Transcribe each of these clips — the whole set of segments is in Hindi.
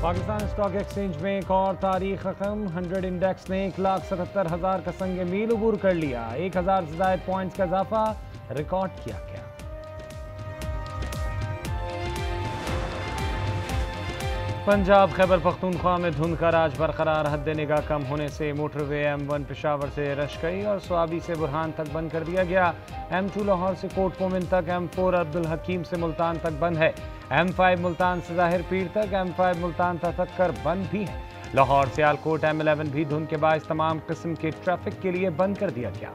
पाकिस्तान स्टॉक एक्सचेंज में एक और तारीख रकम 100 इंडेक्स ने 1,77,000 का संग मील उबूर कर लिया। 1,000 से ज्यादा पॉइंट्स का इजाफा रिकॉर्ड किया गया। पंजाब खैबर पख्तूनख्वा में धुंध का राज बरकरार। हद निगाह कम होने से मोटरवे M1 पेशावर से रशकई और स्वाबी से बुरहान तक बंद कर दिया गया। M2 लाहौर से कोट मोमिन तक, M4 अब्दुल हकीम से मुल्तान तक बंद है। M5 मुल्तान से जाहिर पीर तक, M5 मुल्तान तक बंद भी है। लाहौर से आलकोट M11 भी धुंध के बायस तमाम किस्म के ट्रैफिक के लिए बंद कर दिया गया।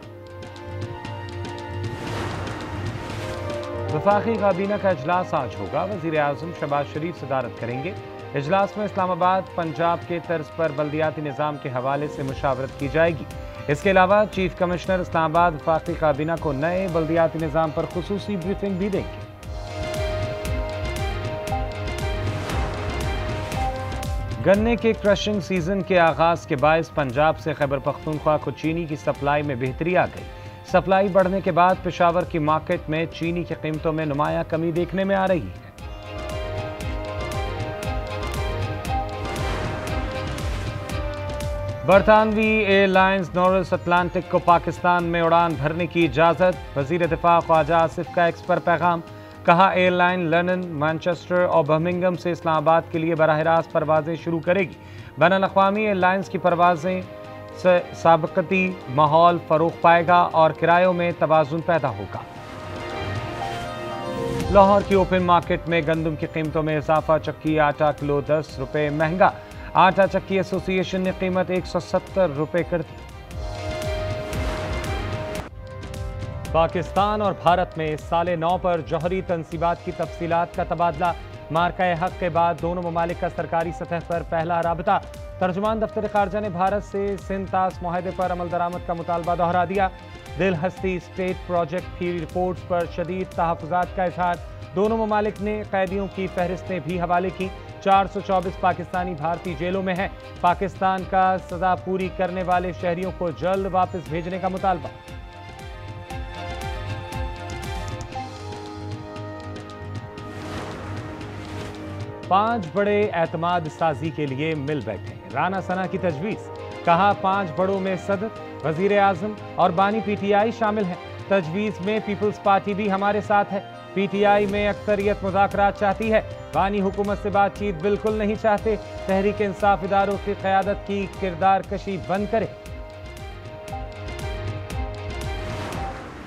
वफाकी काबीना का इजलास आज होगा। वजीर आजम शहबाज शरीफ सदारत करेंगे। इजलास में इस्लामाबाद, पंजाब के तर्ज पर बल्दियाती निज़ाम के हवाले से मुशावरत की जाएगी। इसके अलावा चीफ कमिश्नर इस्लामाबाद वफाकी काबीना को नए बल्दियाती निज़ाम पर खुसूसी ब्रीफिंग भी देंगे। गन्ने के क्रशिंग सीजन के आगाज के बायस पंजाब से खैबर पख्तूनख्वा को चीनी की सप्लाई में बेहतरी आ गई। सप्लाई बढ़ने के बाद पेशावर की मार्केट में चीनी की कीमतों में नुमाया कमी देखने में आ रही है। बरतानवी एयरलाइंस नॉर्थ अटलांटिक को पाकिस्तान में उड़ान भरने की इजाज़त। वज़ीर दिफा ख्वाजा आसिफ का एक्स पर पैगाम। कहा एयरलाइन लंदन, मैनचेस्टर और बर्मिंघम से इस्लामाबाद के लिए बराह रास्त परवाजें शुरू करेगी। बैनुल-अक़वामी एयरलाइंस की परवाजें से साबकती माहौल फरोग पाएगा और किरायों में तवाज़ुन पैदा होगा। लाहौर की ओपन मार्केट में गंदम की कीमतों में इजाफा। चक्की आटा किलो 10 रुपये महंगा। आटा चक्की एसोसिएशन ने कीमत 170 रुपये कर दी। पाकिस्तान और भारत में साले 9 पर जौहरी तनसीबात की तफसीलात का तबादला। मार्का हक के बाद दोनों ममालिक का सरकारी सतह पर पहला राबता। तर्जुमान दफ्तर खारजा ने भारत से सिंध तास मुआहदे पर अमल दरामद का मुतालबा दोहरा दिया। दिल हस्ती स्टेट प्रोजेक्ट की रिपोर्ट्स पर शदीद तहफ़्फ़ुज़ात का इज़हार। दोनों ममालिक ने कैदियों की फहरिस्तें भी हवाले की। 424 पाकिस्तानी भारतीय जेलों में हैं। पाकिस्तान का सजा पूरी करने वाले शहरियों को जल्द वापस भेजने का मुतालबा। पांच बड़े एतमाद साजी के लिए मिल बैठे। राना सना की तजवीज़। कहा 5 बड़ों में सदर, वजीर आजम और बानी PTI शामिल हैं। तजवीज़ में पीपल्स पार्टी भी हमारे साथ है। PTI में अक्सरियत मुज़ाकरात चाहती है। बानी हुकूमत से बातचीत बिल्कुल नहीं चाहते। तहरीक इंसाफ इदारों की क़यादत की किरदार कशी बंद करे।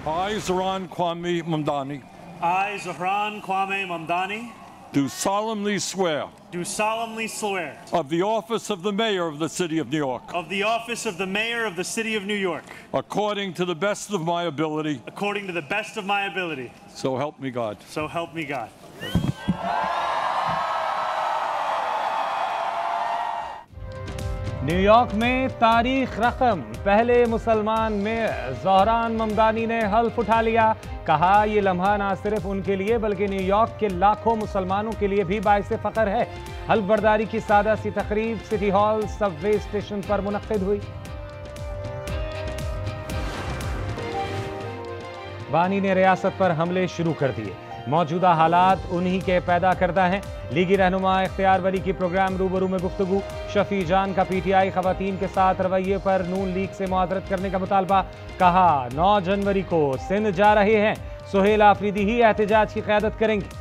I, Zohran Kwame Mamdani. I, Zohran Kwame Mamdani. Do solemnly swear. Do solemnly swear. Of the office of the Mayor of the City of New York. Of the office of the Mayor of the City of New York. According to the best of my ability. According to the best of my ability. So help me God. So help me God. New York में तारीख रकम। पहले मुसलमान में ज़ोहरान ममदानी ने हल्फ उठा लिया। कहा यह लम्हा ना सिर्फ उनके लिए बल्कि न्यूयॉर्क के लाखों मुसलमानों के लिए भी बाइस फ़ख्र है। हल्फ बर्दारी की सादा सी तकरीब सिटी हॉल सबवे स्टेशन पर मुनक्किद हुई। बानी ने रियासत पर हमले शुरू कर दिए। मौजूदा हालात उन्हीं के पैदा करदा हैं। लीगी रहनुमा इख्तियार वली की प्रोग्राम रूबरू में गुफ्तगू। शफी जान का PTI खवातीन के साथ रवैये पर नून लीग से मुआज़रत करने का मुतालबा। कहा 9 जनवरी को सिंध जा रहे हैं। सुहेल आफरीदी ही एहतजाज की क़यादत करेंगे।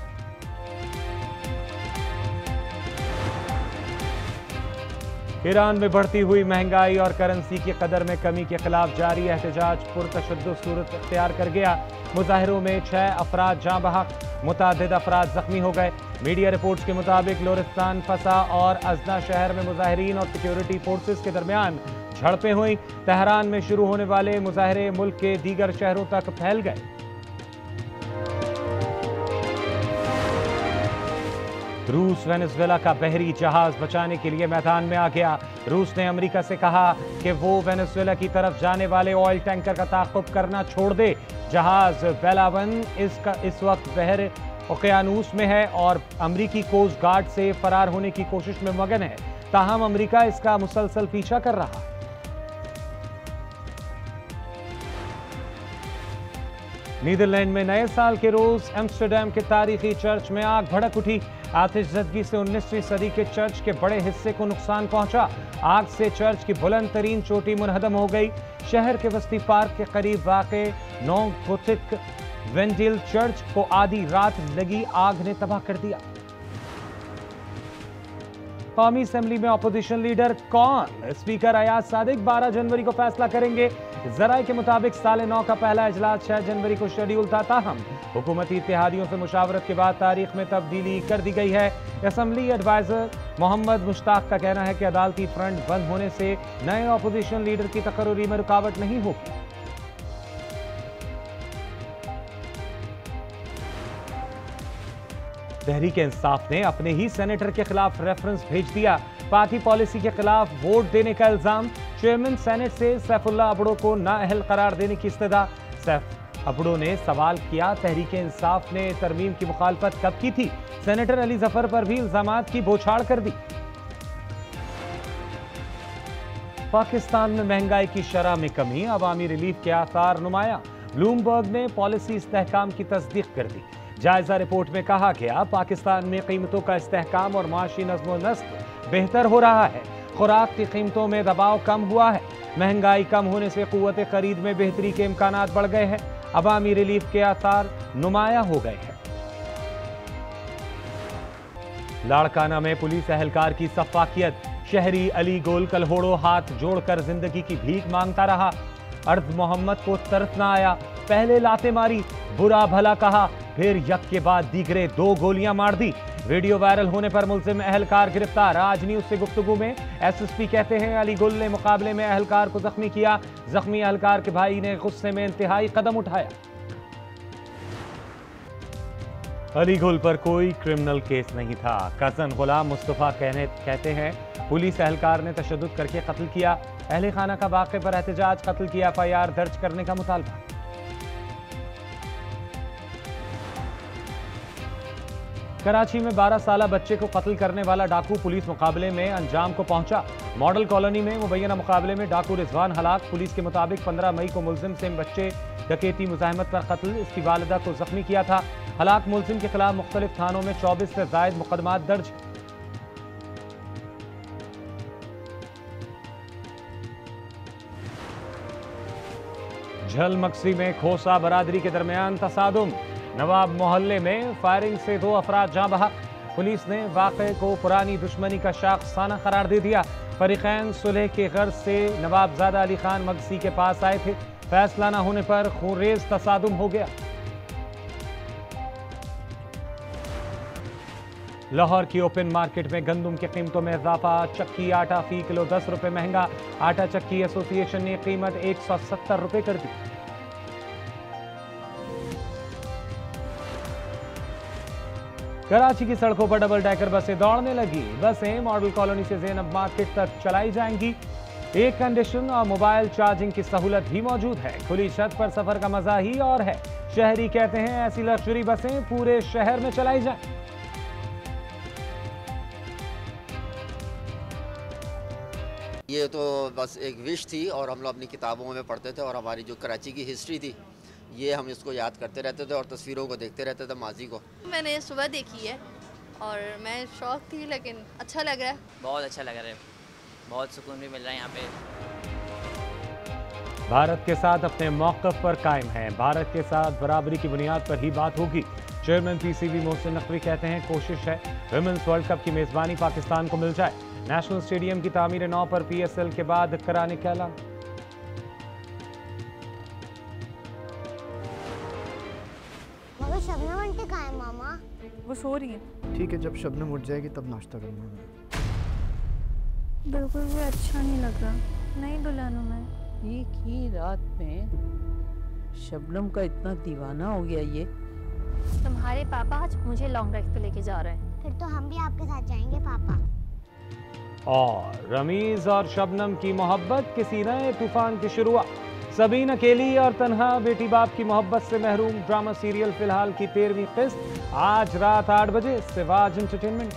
ईरान में बढ़ती हुई महंगाई और करेंसी की कदर में कमी के खिलाफ जारी एहतजाज पुरतशद्दुद सूरत इख्तियार कर गया। मुजाहिरों में 6 अफराद जाँ बहक, मुतादिद अफराद जख्मी हो गए। मीडिया रिपोर्ट्स के मुताबिक लोरिस्तान, फसा और अजना शहर में मुजाहिरीन और सिक्योरिटी फोर्सेस के दरमियान झड़पें हुई। तेहरान में शुरू होने वाले मुजाहरे मुल्क के दीगर शहरों तक फैल गए। रूस वेनेजुएला का बहरी जहाज बचाने के लिए मैदान में आ गया। रूस ने अमेरिका से कहा कि वो वेनेजुएला की तरफ जाने वाले ऑयल टैंकर का ताक़ुब करना छोड़ दे। जहाज बेलावन इस वक्त बहर ओकियानूस में है और अमरीकी कोस्ट गार्ड से फरार होने की कोशिश में मगन है। ताहम अमरीका इसका मुसलसल पीछा कर रहा है। नीदरलैंड में नए साल के रोज एम्स्टरडैम के तारीखी चर्च में आग भड़क उठी। आतिशज़दगी से 19वीं सदी के चर्च के बड़े हिस्से को नुकसान पहुंचा। आग से चर्च की बुलंद तरीन चोटी मुनहदम हो गई। शहर के वस्ती पार्क के करीब वाक़े नोगोथिक वेंडिल चर्च को आधी रात लगी आग ने तबाह कर दिया। कौमी असेंबली में अपोजिशन लीडर कौन? स्पीकर अयाज सादिक 12 जनवरी को फैसला करेंगे। जराये के मुताबिक साले 9 का पहला इजलास 6 जनवरी को शेड्यूल था। ताहम हुकूमती इत्तेहादियों से मुशावरत के बाद तारीख में तब्दीली कर दी गई है। असेंबली एडवाइजर मोहम्मद मुश्ताक का कहना है कि अदालती फ्रंट बंद होने से नए अपोजिशन लीडर की तकर्री में रुकावट नहीं होगी। तहरीक इंसाफ ने अपने ही सेनेटर के खिलाफ रेफरेंस भेज दिया। पार्टी पॉलिसी के खिलाफ वोट देने का इल्जाम। चेयरमैन सेनेट से सैफुल्ला अबड़ो को नाअहल करार देने की इस्तदा। सैफ अबड़ो ने सवाल किया, तहरीक इंसाफ ने तरमीम की मुखालफत कब की थी? सेनेटर अली जफर पर भी इल्जामात की बौछार कर दी। पाकिस्तान में महंगाई की शरह में कमी, अवामी रिलीफ के आसार नुमाया। ब्लूमबर्ग ने पॉलिसी इस्तेहकाम की तस्दीक कर दी। जायजा रिपोर्ट में कहा गया, पाकिस्तान में कीमतों का इस्तेहकाम और माशी नज़्म व नस्क बेहतर हो रहा है। खुराक की कीमतों में दबाव कम हुआ है। महंगाई कम होने से कुव्वत खरीद में बेहतरी के इम्कानात बढ़ गए हैं। अवामी रिलीफ के आसार नुमाया हो गए हैं। लाड़काना में पुलिस एहलकार की सफाकियत। शहरी अली गोल कलहोड़ो हाथ जोड़कर जिंदगी की भीख मांगता रहा। अर्ज मोहम्मद को तरस न आया। पहले लाते मारी, बुरा भला कहा, फिर यक के बाद दीगरे 2 गोलियां मार दी। वीडियो वायरल होने पर मुल्जिम एहलकार गिरफ्तार। आज न्यूज से गुफ्तगू में एसएसपी कहते हैं, अली गुल ने मुकाबले में एहलकार को जख्मी किया। जख्मी एहलकार के भाई ने गुस्से में इंतहाई कदम उठाया। अली गुल पर कोई क्रिमिनल केस नहीं था। कजन गुलाम मुस्तफा कहते हैं, पुलिस एहलकार ने तशद्दुद करके कत्ल किया। अहले खाना का वाक़े पर एहतजाज, कत्ल की एफआईआर दर्ज करने का मुतालबा। कराची में 12 साला बच्चे को कत्ल करने वाला डाकू पुलिस मुकाबले में अंजाम को पहुंचा। मॉडल कॉलोनी में मुबैना मुकाबले में डाकू रिजवान हलाक। पुलिस के मुताबिक 15 मई को मुलजिम सेम बच्चे डकैती मुजाहिमत पर कत्ल, इसकी वालिदा को जख्मी किया था। हलाक मुलजिम के खिलाफ मुख्तलिफ थानों में 24 से जायद मुकदमात दर्ज। झलमक्सी में खोसा बरादरी के दरमियान तसादुम। नवाब मोहल्ले में फायरिंग से 2 अफराद जाँ बहक। पुलिस ने वाक़े को पुरानी दुश्मनी का शाखसाना करार दे दिया। फरीकैन सुलह के गर्ज से नवाबजादा अली खान मगसी के पास आए थे। फैसला न होने पर खूनरेज तसादुम हो गया। लाहौर की ओपन मार्केट में गंदम की कीमतों में इजाफा। चक्की आटा फी किलो 10 रुपए महंगा। आटा चक्की एसोसिएशन ने कीमत 170 रुपए कर दी। कराची की सड़कों पर डबल डेकर बसें दौड़ने लगी। बसें मॉडल कॉलोनी से ज़ैनब मार्केट तक चलाई जाएंगी। एयर कंडीशन और मोबाइल चार्जिंग की सहूलत भी मौजूद है। खुली छत पर सफर का मजा ही और है। शहरी कहते हैं, ऐसी लग्जरी बसें पूरे शहर में चलाई जाएं। ये तो बस एक विश थी और हम लोग अपनी किताबों में पढ़ते थे और हमारी जो कराची की हिस्ट्री थी ये हम इसको याद करते रहते थे और तस्वीरों को देखते रहते थे माजी को। मैंने सुबह देखी है और मैं शौक थी, लेकिन अच्छा लग रहा है। बहुत अच्छा लग रहा है, बहुत सुकून भी मिल रहा है यहाँ पे। भारत के साथ अपने मौक़िफ़ पर कायम है। भारत के साथ बराबरी की बुनियाद पर ही बात होगी। चेयरमैन पीसीबी मोहसिन नकवी कहते हैं, कोशिश है विमेंस वर्ल्ड कप की मेज़बानी पाकिस्तान को मिल जाए। नेशनल स्टेडियम की तामीर 9 पर PSL के बाद कराने का ऐलान। मगर शबनम आंटी कहाँ है मामा? वो सो रही है। ठीक है, जब शबनम उठ जाएगी तब नाश्ता करूँगा। बिल्कुल भी अच्छा नहीं लग रहा। नहीं दुल्हनों में एक ही रात में शबनम का इतना दीवाना हो गया ये। तुम्हारे पापा आज मुझे लॉन्ग ड्राइव पे लेके जा रहे हैं। फिर तो हम भी आपके साथ जाएंगे पापा। और रमीज और शबनम की मोहब्बत किसी नए तूफान की शुरुआत। सबीन अकेली और तन्हा बेटी बाप की मोहब्बत से महरूम ड्रामा सीरियल फिलहाल की 13वीं किस्त आज रात 8 बजे सिवाज एंटरटेनमेंट।